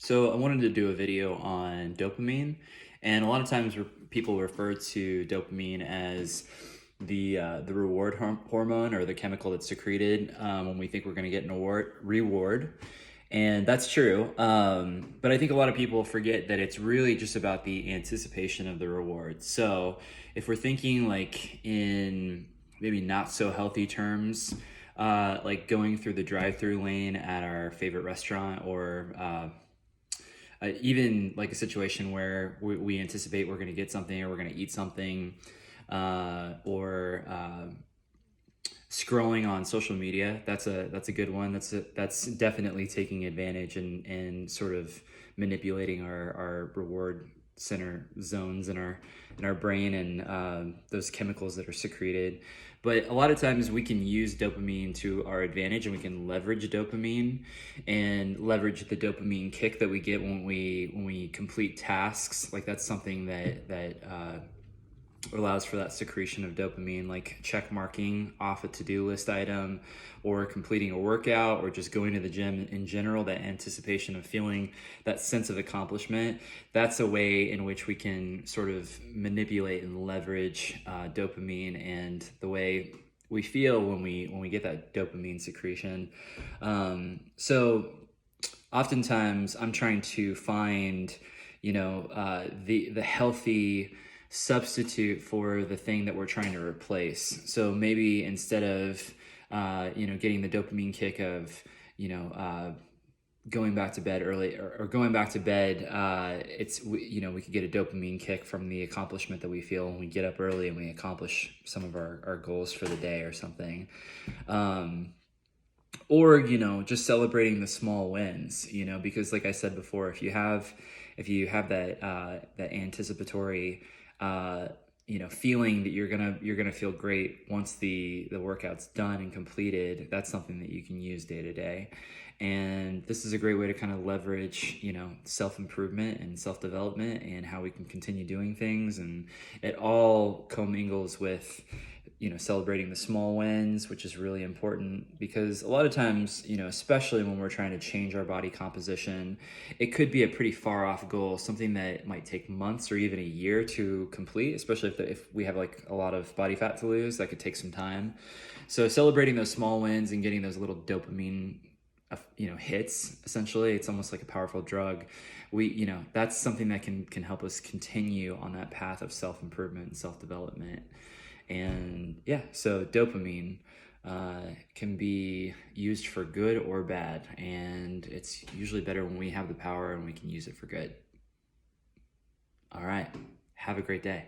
So I wanted to do a video on dopamine, and a lot of times people refer to dopamine as the reward hormone or the chemical that's secreted when we think we're going to get an reward, and that's true. But I think a lot of people forget that it's really just about the anticipation of the reward. So if we're thinking like in maybe not so healthy terms, like going through the drive-through lane at our favorite restaurant, or even like a situation where we anticipate we're going to get something or we're going to eat something, or scrolling on social media. That's a good one. That's definitely taking advantage and sort of manipulating our reward center zones in our brain, and those chemicals that are secreted. But a lot of times we can use dopamine to our advantage, and we can leverage dopamine and leverage the dopamine kick that we get when we complete tasks. Like that's something that allows for that secretion of dopamine, like check marking off a to-do list item, or completing a workout, or just going to the gym in general. That anticipation of feeling that sense of accomplishment, that's a way in which we can sort of manipulate and leverage dopamine and the way we feel when we get that dopamine secretion. So oftentimes I'm trying to find, the healthy substitute for the thing that we're trying to replace. So maybe instead of, getting the dopamine kick of, going back to bed early, or going back to bed, we could get a dopamine kick from the accomplishment that we feel when we get up early and we accomplish some of our goals for the day or something. Or just celebrating the small wins, because like I said before, if you have that anticipatory feeling that you're gonna feel great once the workout's done and completed, that's something that you can use day to day. And this is a great way to kind of leverage self-improvement and self-development, and how we can continue doing things. And it all commingles with celebrating the small wins, which is really important, because a lot of times, especially when we're trying to change our body composition, it could be a pretty far off goal, something that might take months or even a year to complete, especially if we have like a lot of body fat to lose. That could take some time. So celebrating those small wins and getting those little dopamine hits, essentially, it's almost like a powerful drug. That's something that can help us continue on that path of self-improvement and self-development. And yeah, so dopamine can be used for good or bad, and it's usually better when we have the power and we can use it for good. All right, have a great day.